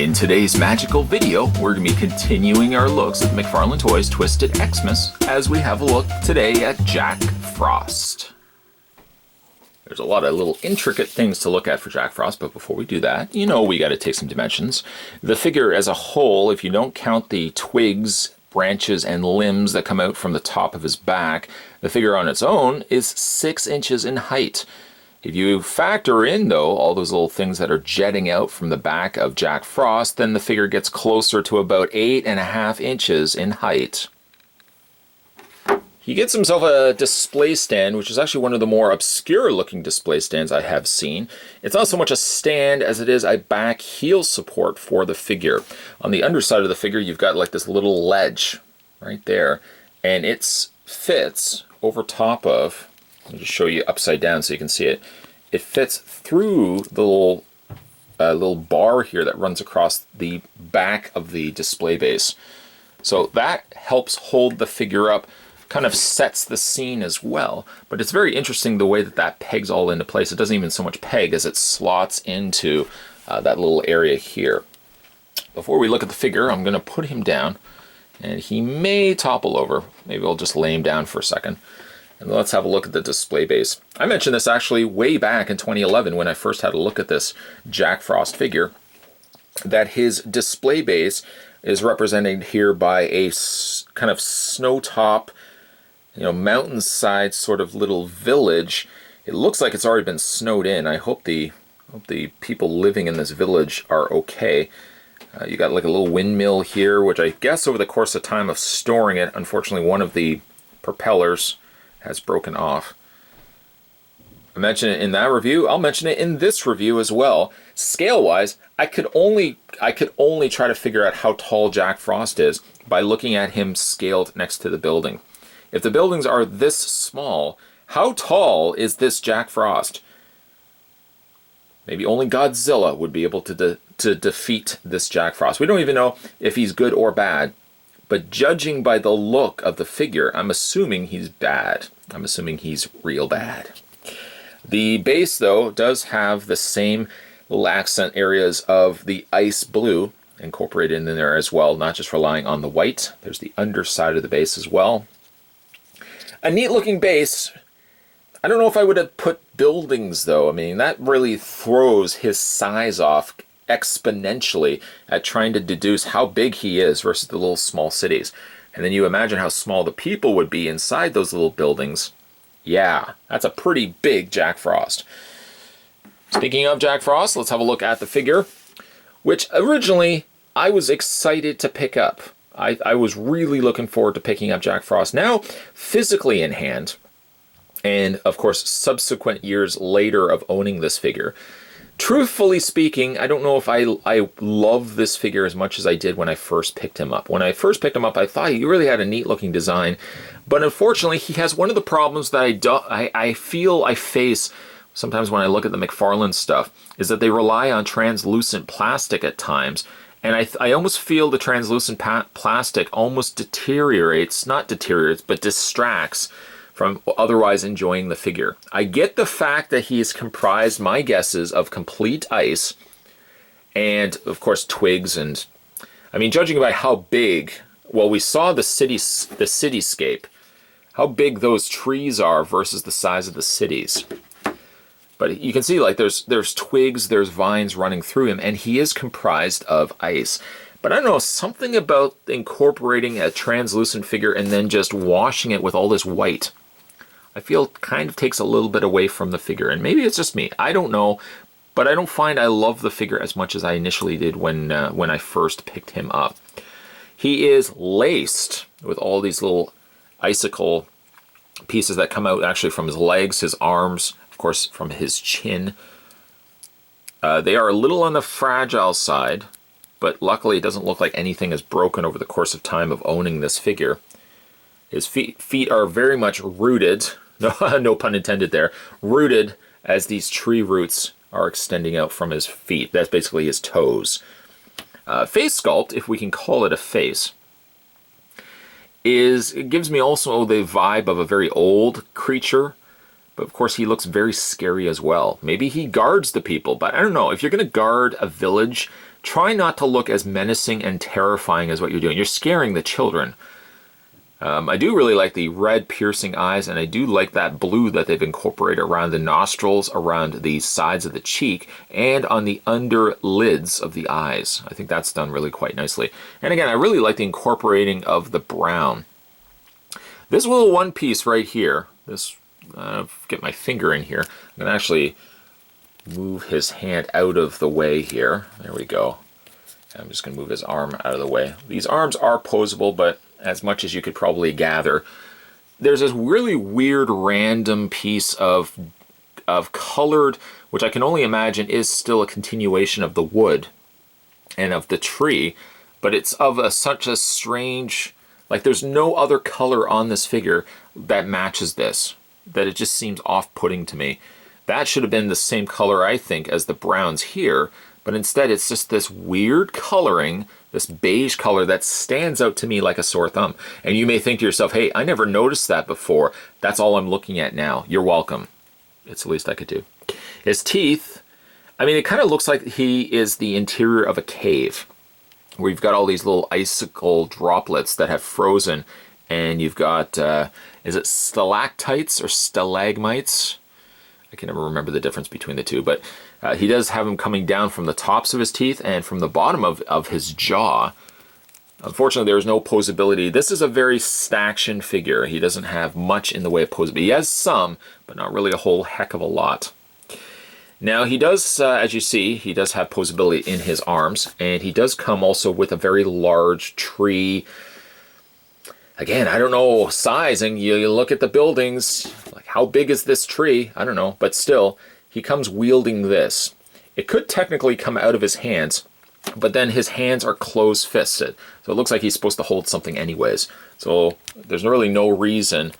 In today's magical video, we're going to be continuing our looks at the McFarlane Toys Twisted Xmas as we have a look today at Jack Frost. There's a lot of little intricate things to look at for Jack Frost, but before we do that, you know we got to take some dimensions. The figure as a whole, if you don't count the twigs, branches, and limbs that come out from the top of his back, the figure on its own is 6 inches in height. If you factor in, though, all those little things that are jetting out from the back of Jack Frost, then the figure gets closer to about 8.5 inches in height. He gets himself a display stand, which is actually one of the more obscure looking display stands I have seen. It's not so much a stand as it is a back heel support for the figure. On the underside of the figure, you've got like this little ledge right there, and it fits over top of, I'll just show you upside down so you can see it. It fits through the little bar here that runs across the back of the display base. So that helps hold the figure up, kind of sets the scene as well. But it's very interesting the way that that pegs all into place. It doesn't even so much peg as it slots into that little area here. Before we look at the figure, I'm going to put him down, and he may topple over. Maybe I'll just lay him down for a second. And let's have a look at the display base. I mentioned this actually way back in 2011 when I first had a look at this Jack Frost figure, that his display base is represented here by a kind of snow top, mountainside sort of little village. It looks like it's already been snowed in. I hope the people living in this village are okay. You got like a little windmill here, which I guess over the course of time of storing it, unfortunately one of the propellers has broken off. I mentioned it in that review. I'll mention it in this review as well. Scale-wise, I could only try to figure out how tall Jack Frost is by looking at him scaled next to the building. If the buildings are this small, how tall is this Jack Frost? Maybe only Godzilla would be able to defeat this Jack Frost. We don't even know if he's good or bad. But judging by the look of the figure, I'm assuming he's bad. I'm assuming he's real bad. The base, though, does have the same little accent areas of the ice blue incorporated in there as well, not just relying on the white. There's the underside of the base as well. A neat looking base. I don't know if I would have put buildings, though. I mean, that really throws his size off exponentially at trying to deduce how big he is versus the little small cities. And then you imagine how small the people would be inside those little buildings. Yeah, that's a pretty big Jack Frost. Speaking of Jack Frost, let's have a look at the figure, which originally I was excited to pick up. I was really looking forward to picking up Jack Frost. Now, physically in hand, and of course subsequent years later of owning this figure, truthfully speaking, I don't know if I love this figure as much as I did when I first picked him up. When I first picked him up, I thought he really had a neat looking design, but unfortunately he has one of the problems that I feel I face sometimes when I look at the McFarlane stuff, is that they rely on translucent plastic at times, and I almost feel the translucent plastic almost not deteriorates, but distracts from otherwise enjoying the figure. I get the fact that he is comprised, my guess is, of complete ice and, of course, twigs. And I mean, judging by how big, well, we saw the cityscape, how big those trees are versus the size of the cities. But you can see, like, there's twigs, there's vines running through him, and he is comprised of ice. But I don't know, something about incorporating a translucent figure and then just washing it with all this white, I feel kind of takes a little bit away from the figure. And maybe it's just me, I don't know, but I don't find I love the figure as much as I initially did when I first picked him up. He is laced with all these little icicle pieces that come out actually from his legs, his arms, of course from his chin. They are a little on the fragile side, but luckily it doesn't look like anything is broken over the course of time of owning this figure. His feet are very much rooted, no pun intended there, rooted as these tree roots are extending out from his feet. That's basically his toes. Face sculpt, if we can call it a face, it gives me also the vibe of a very old creature, But of course, he looks very scary as well. Maybe he guards the people, but I don't know. If you're going to guard a village, try not to look as menacing and terrifying as what you're doing. You're scaring the children. I do really like the red piercing eyes, and I do like that blue that they've incorporated around the nostrils, around the sides of the cheek, and on the under lids of the eyes. I think that's done really quite nicely. And again, I really like the incorporating of the brown. This little one piece right here, this, get my finger in here. I'm going to actually move his hand out of the way here. There we go. I'm just going to move his arm out of the way. These arms are posable, but as much as you could probably gather, there's this really weird random piece of colored, which I can only imagine is still a continuation of the wood and of the tree, but it's of such a strange, like there's no other color on this figure that matches this, that it just seems off-putting to me. That should have been the same color, I think, as the browns here, but instead it's just this weird coloring, this beige color that stands out to me like a sore thumb. And you may think to yourself, hey, I never noticed that before. That's all I'm looking at now. You're welcome. It's the least I could do. His teeth, I mean, it kind of looks like he is the interior of a cave, where you've got all these little icicle droplets that have frozen, and you've got, is it stalactites or stalagmites? I can never remember the difference between the two, but he does have them coming down from the tops of his teeth and from the bottom of his jaw. Unfortunately, there is no posability. This is a very staction figure. He doesn't have much in the way of posability. He has some, but not really a whole heck of a lot. Now, he does, as you see, he does have posability in his arms, and he does come also with a very large tree. Again, I don't know sizing. You look at the buildings, like how big is this tree? I don't know, but still, he comes wielding this. It could technically come out of his hands, but then his hands are closed-fisted. So it looks like he's supposed to hold something anyways. So there's really no reason.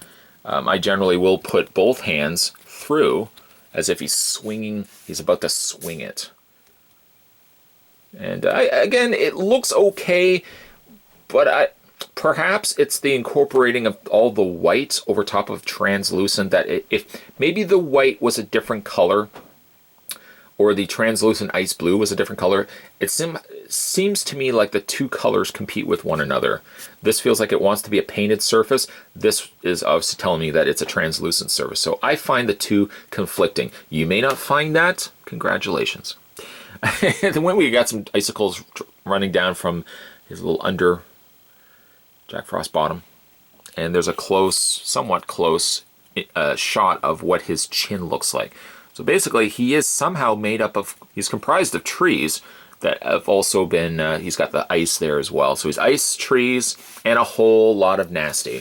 I generally will put both hands through as if he's swinging, he's about to swing it. And again, it looks okay, but perhaps it's the incorporating of all the white over top of translucent, that if maybe the white was a different color, or the translucent ice blue was a different color, it seems to me like the two colors compete with one another. This feels like it wants to be a painted surface. This is obviously telling me that it's a translucent surface. So I find the two conflicting. You may not find that. Congratulations. And when we got some icicles running down from his little under Jack Frost bottom, and there's a close, somewhat close shot of what his chin looks like. So basically, he is somehow made up of, he's comprised of trees that have also been, he's got the ice there as well. So he's ice, trees, and a whole lot of nasty.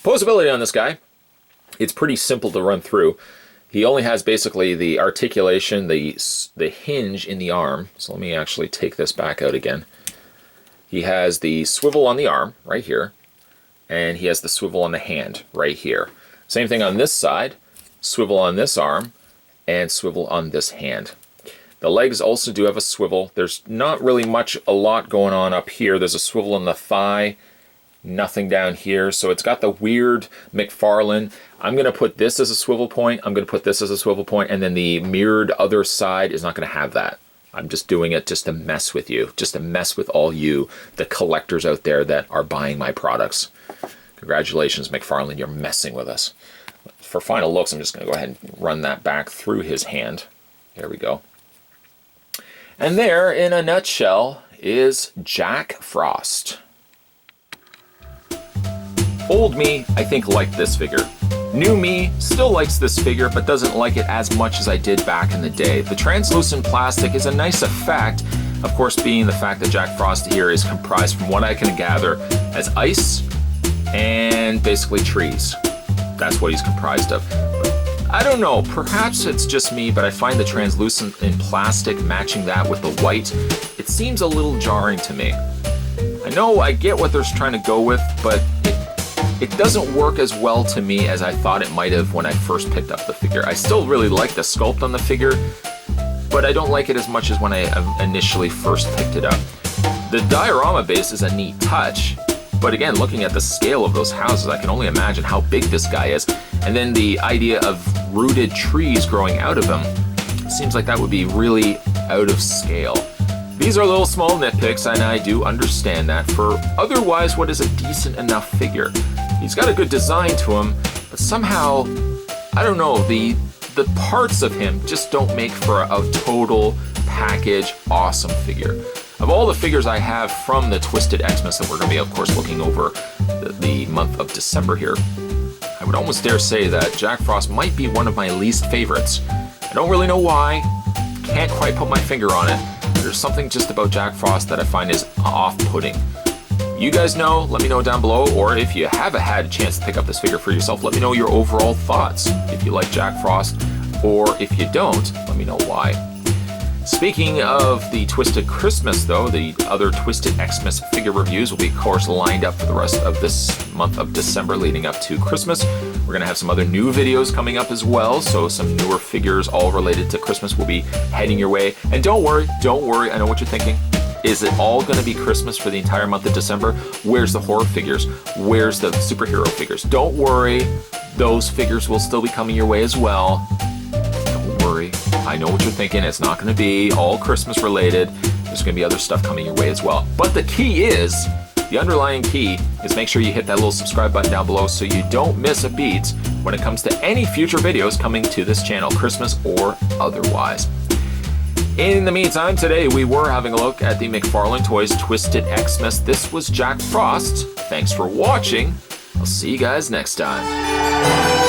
Posability on this guy, it's pretty simple to run through. He only has basically the articulation, the hinge in the arm. So let me actually take this back out again. He has the swivel on the arm right here, and he has the swivel on the hand right here. Same thing on this side, swivel on this arm, and swivel on this hand. The legs also do have a swivel. There's not really a lot going on up here. There's a swivel in the thigh, nothing down here. So it's got the weird McFarlane. I'm going to put this as a swivel point. I'm going to put this as a swivel point, and then the mirrored other side is not going to have that. I'm just doing it just to mess with you, just to mess with all you, the collectors out there that are buying my products. Congratulations, McFarlane, you're messing with us. For final looks, I'm just going to go ahead and run that back through his hand. There we go. And there, in a nutshell, is Jack Frost. Old me, I think, liked this figure. New me still likes this figure, but doesn't like it as much as I did back in the day. The translucent plastic is a nice effect, of course being the fact that Jack Frost here is comprised, from what I can gather, as ice and basically trees. That's what he's comprised of. I don't know, perhaps it's just me, but I find the translucent in plastic matching that with the white, it seems a little jarring to me. I know I get what they're trying to go with, but it doesn't work as well to me as I thought it might have when I first picked up the figure. I still really like the sculpt on the figure, but I don't like it as much as when I initially first picked it up. The diorama base is a neat touch, but again, looking at the scale of those houses, I can only imagine how big this guy is. And then the idea of rooted trees growing out of him. Seems like that would be really out of scale. These are little small nitpicks, and I do understand that for otherwise what is a decent enough figure. He's got a good design to him, but somehow, I don't know, the parts of him just don't make for a total package awesome figure. Of all the figures I have from the Twisted Xmas that we're going to be, of course, looking over the month of December here, I would almost dare say that Jack Frost might be one of my least favorites. I don't really know why, can't quite put my finger on it. There's something just about Jack Frost that I find is off-putting. You guys know, let me know down below, or if you haven't had a chance to pick up this figure for yourself, let me know your overall thoughts. If you like Jack Frost, or if you don't, let me know why. Speaking of the Twisted Christmas, though, the other Twisted Xmas figure reviews will be, of course, lined up for the rest of this month of December leading up to Christmas. We're going to have some other new videos coming up as well, so some newer figures all related to Christmas will be heading your way. And don't worry, I know what you're thinking. Is it all going to be Christmas for the entire month of December? Where's the horror figures? Where's the superhero figures? Don't worry, those figures will still be coming your way as well. Don't worry, I know what you're thinking. It's not going to be all Christmas related. There's going to be other stuff coming your way as well. But the key is, the underlying key is make sure you hit that little subscribe button down below so you don't miss a beat when it comes to any future videos coming to this channel, Christmas or otherwise. In the meantime, today we were having a look at the McFarlane Toys Twisted Xmas. This was Jack Frost. Thanks for watching. I'll see you guys next time.